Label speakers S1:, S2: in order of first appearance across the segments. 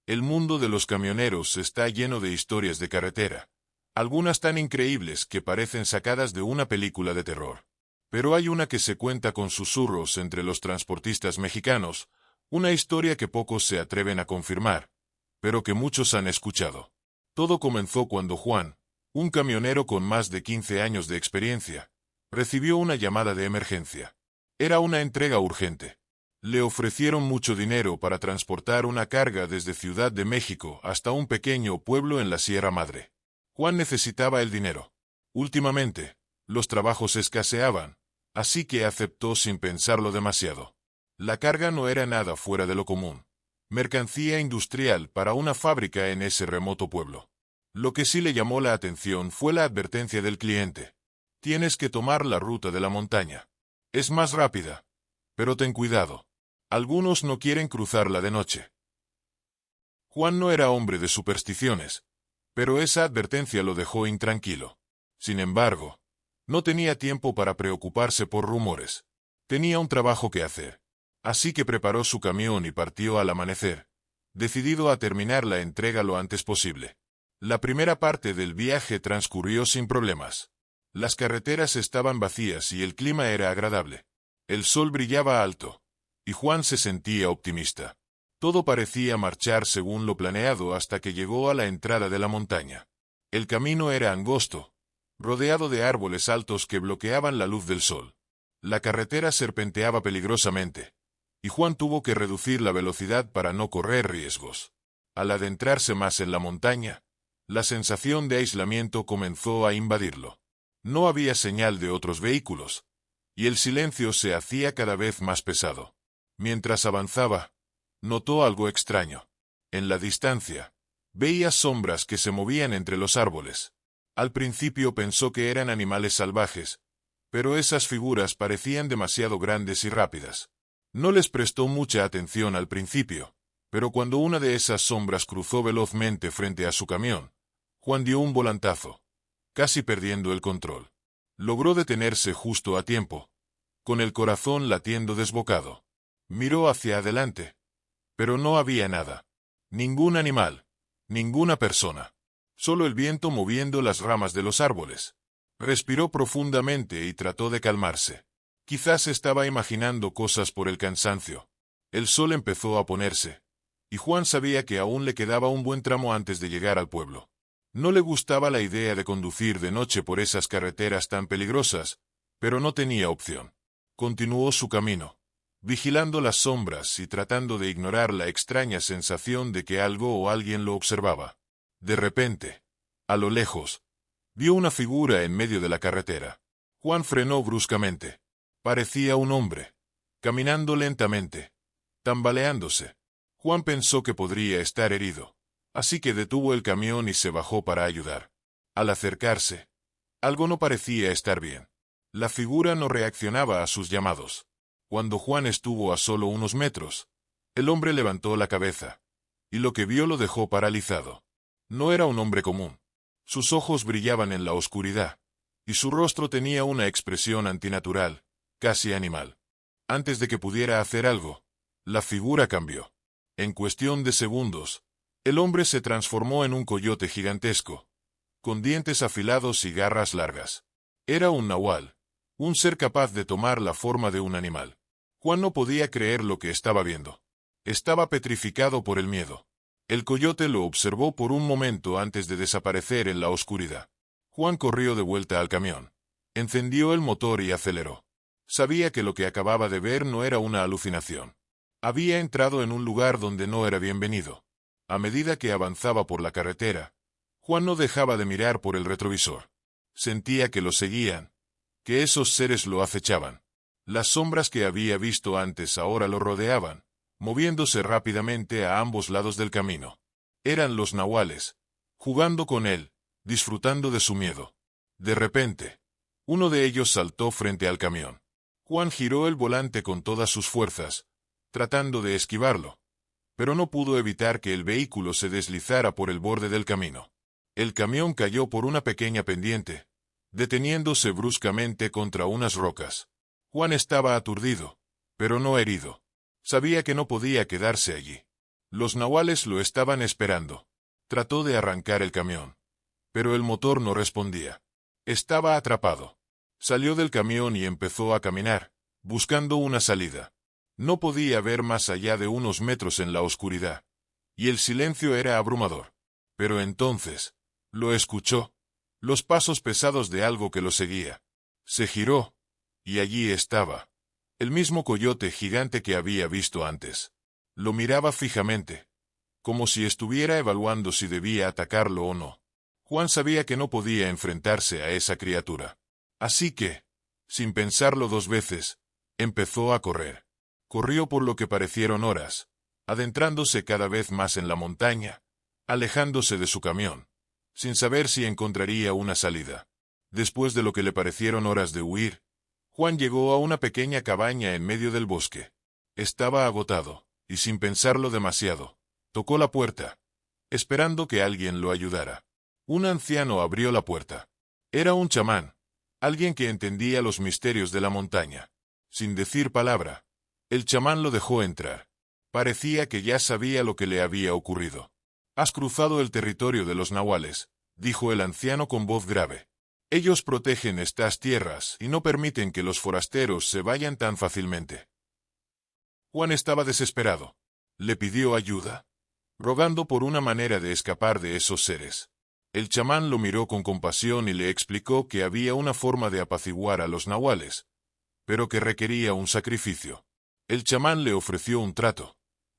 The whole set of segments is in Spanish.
S1: El mundo de los camioneros está lleno de historias de carretera, algunas tan increíbles que parecen sacadas de una película de terror. Pero hay una que se cuenta con susurros entre los transportistas mexicanos, una historia que pocos se atreven a confirmar, pero que muchos han escuchado. Todo comenzó cuando Juan, un camionero con más de 15 años de experiencia, recibió una llamada de emergencia. Era una entrega urgente. Le ofrecieron mucho dinero para transportar una carga desde Ciudad de México hasta un pequeño pueblo en la Sierra Madre. Juan necesitaba el dinero. Últimamente, los trabajos escaseaban, así que aceptó sin pensarlo demasiado. La carga no era nada fuera de lo común. Mercancía industrial para una fábrica en ese remoto pueblo. Lo que sí le llamó la atención fue la advertencia del cliente. Tienes que tomar la ruta de la montaña. Es más rápida. Pero ten cuidado. Algunos no quieren cruzarla de noche. Juan no era hombre de supersticiones, pero esa advertencia lo dejó intranquilo. Sin embargo, no tenía tiempo para preocuparse por rumores. Tenía un trabajo que hacer. Así que preparó su camión y partió al amanecer, decidido a terminar la entrega lo antes posible. La primera parte del viaje transcurrió sin problemas. Las carreteras estaban vacías y el clima era agradable. El sol brillaba alto, y Juan se sentía optimista. Todo parecía marchar según lo planeado hasta que llegó a la entrada de la montaña. El camino era angosto, rodeado de árboles altos que bloqueaban la luz del sol. La carretera serpenteaba peligrosamente, y Juan tuvo que reducir la velocidad para no correr riesgos. Al adentrarse más en la montaña, la sensación de aislamiento comenzó a invadirlo. No había señal de otros vehículos, y el silencio se hacía cada vez más pesado. Mientras avanzaba, notó algo extraño. En la distancia, veía sombras que se movían entre los árboles. Al principio pensó que eran animales salvajes, pero esas figuras parecían demasiado grandes y rápidas. No les prestó mucha atención al principio, pero cuando una de esas sombras cruzó velozmente frente a su camión, Juan dio un volantazo, casi perdiendo el control. Logró detenerse justo a tiempo, con el corazón latiendo desbocado. Miró hacia adelante, pero no había nada. Ningún animal, ninguna persona. Solo el viento moviendo las ramas de los árboles. Respiró profundamente y trató de calmarse. Quizás estaba imaginando cosas por el cansancio. El sol empezó a ponerse, y Juan sabía que aún le quedaba un buen tramo antes de llegar al pueblo. No le gustaba la idea de conducir de noche por esas carreteras tan peligrosas, pero no tenía opción. Continuó su camino, vigilando las sombras y tratando de ignorar la extraña sensación de que algo o alguien lo observaba. De repente, a lo lejos, vio una figura en medio de la carretera. Juan frenó bruscamente. Parecía un hombre, caminando lentamente, tambaleándose. Juan pensó que podría estar herido, así que detuvo el camión y se bajó para ayudar. Al acercarse, algo no parecía estar bien. La figura no reaccionaba a sus llamados. Cuando Juan estuvo a solo unos metros, el hombre levantó la cabeza, y lo que vio lo dejó paralizado. No era un hombre común. Sus ojos brillaban en la oscuridad, y su rostro tenía una expresión antinatural, casi animal. Antes de que pudiera hacer algo, la figura cambió. En cuestión de segundos, el hombre se transformó en un coyote gigantesco, con dientes afilados y garras largas. Era un nahual, un ser capaz de tomar la forma de un animal. Juan no podía creer lo que estaba viendo. Estaba petrificado por el miedo. El coyote lo observó por un momento antes de desaparecer en la oscuridad. Juan corrió de vuelta al camión. Encendió el motor y aceleró. Sabía que lo que acababa de ver no era una alucinación. Había entrado en un lugar donde no era bienvenido. A medida que avanzaba por la carretera, Juan no dejaba de mirar por el retrovisor. Sentía que lo seguían, que esos seres lo acechaban. Las sombras que había visto antes ahora lo rodeaban, moviéndose rápidamente a ambos lados del camino. Eran los nahuales, jugando con él, disfrutando de su miedo. De repente, uno de ellos saltó frente al camión. Juan giró el volante con todas sus fuerzas, tratando de esquivarlo, pero no pudo evitar que el vehículo se deslizara por el borde del camino. El camión cayó por una pequeña pendiente, deteniéndose bruscamente contra unas rocas. Juan estaba aturdido, pero no herido. Sabía que no podía quedarse allí. Los nahuales lo estaban esperando. Trató de arrancar el camión, pero el motor no respondía. Estaba atrapado. Salió del camión y empezó a caminar, buscando una salida. No podía ver más allá de unos metros en la oscuridad, y el silencio era abrumador. Pero entonces, lo escuchó, los pasos pesados de algo que lo seguía. Se giró, y allí estaba, el mismo coyote gigante que había visto antes. Lo miraba fijamente, como si estuviera evaluando si debía atacarlo o no. Juan sabía que no podía enfrentarse a esa criatura. Así que, sin pensarlo dos veces, empezó a correr. Corrió por lo que parecieron horas, adentrándose cada vez más en la montaña, alejándose de su camión, sin saber si encontraría una salida. Después de lo que le parecieron horas de huir, Juan llegó a una pequeña cabaña en medio del bosque. Estaba agotado, y sin pensarlo demasiado, tocó la puerta, esperando que alguien lo ayudara. Un anciano abrió la puerta. Era un chamán, alguien que entendía los misterios de la montaña. Sin decir palabra, el chamán lo dejó entrar. Parecía que ya sabía lo que le había ocurrido. «Has cruzado el territorio de los nahuales», dijo el anciano con voz grave. «Ellos protegen estas tierras y no permiten que los forasteros se vayan tan fácilmente». Juan estaba desesperado. Le pidió ayuda, rogando por una manera de escapar de esos seres. El chamán lo miró con compasión y le explicó que había una forma de apaciguar a los nahuales, pero que requería un sacrificio. El chamán le ofreció un trato.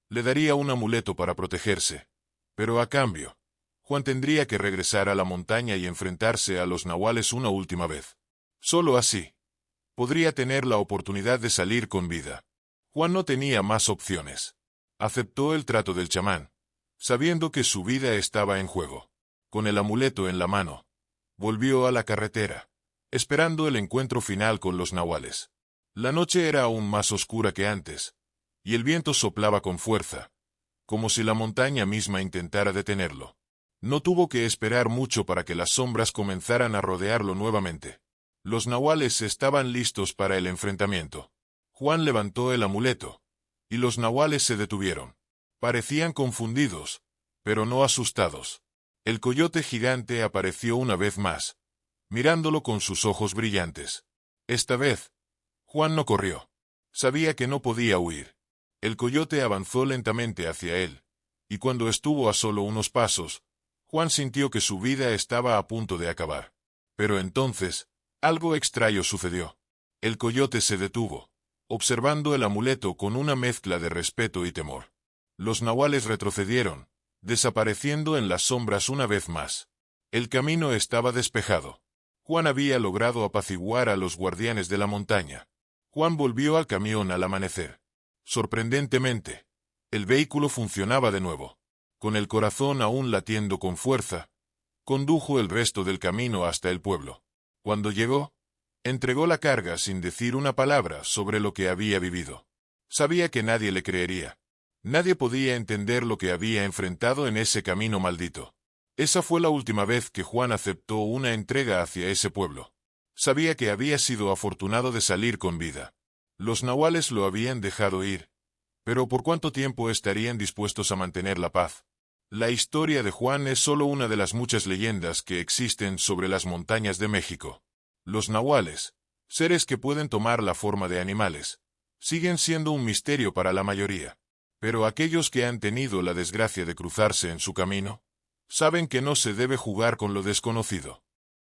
S1: Le daría un amuleto para protegerse, pero a cambio, Juan tendría que regresar a la montaña y enfrentarse a los nahuales una última vez. Solo así podría tener la oportunidad de salir con vida. Juan no tenía más opciones. Aceptó el trato del chamán, sabiendo que su vida estaba en juego. Con el amuleto en la mano, volvió a la carretera, esperando el encuentro final con los nahuales. La noche era aún más oscura que antes, y el viento soplaba con fuerza, como si la montaña misma intentara detenerlo. No tuvo que esperar mucho para que las sombras comenzaran a rodearlo nuevamente. Los nahuales estaban listos para el enfrentamiento. Juan levantó el amuleto, y los nahuales se detuvieron. Parecían confundidos, pero no asustados. El coyote gigante apareció una vez más, mirándolo con sus ojos brillantes. Esta vez, Juan no corrió. Sabía que no podía huir. El coyote avanzó lentamente hacia él, y cuando estuvo a solo unos pasos, Juan sintió que su vida estaba a punto de acabar. Pero entonces, algo extraño sucedió. El coyote se detuvo, observando el amuleto con una mezcla de respeto y temor. Los nahuales retrocedieron, desapareciendo en las sombras una vez más. El camino estaba despejado. Juan había logrado apaciguar a los guardianes de la montaña. Juan volvió al camión al amanecer. Sorprendentemente, el vehículo funcionaba de nuevo. Con el corazón aún latiendo con fuerza, condujo el resto del camino hasta el pueblo. Cuando llegó, entregó la carga sin decir una palabra sobre lo que había vivido. Sabía que nadie le creería. Nadie podía entender lo que había enfrentado en ese camino maldito. Esa fue la última vez que Juan aceptó una entrega hacia ese pueblo. Sabía que había sido afortunado de salir con vida. Los nahuales lo habían dejado ir, pero ¿por cuánto tiempo estarían dispuestos a mantener la paz? La historia de Juan es solo una de las muchas leyendas que existen sobre las montañas de México. Los nahuales, seres que pueden tomar la forma de animales, siguen siendo un misterio para la mayoría. Pero aquellos que han tenido la desgracia de cruzarse en su camino, saben que no se debe jugar con lo desconocido.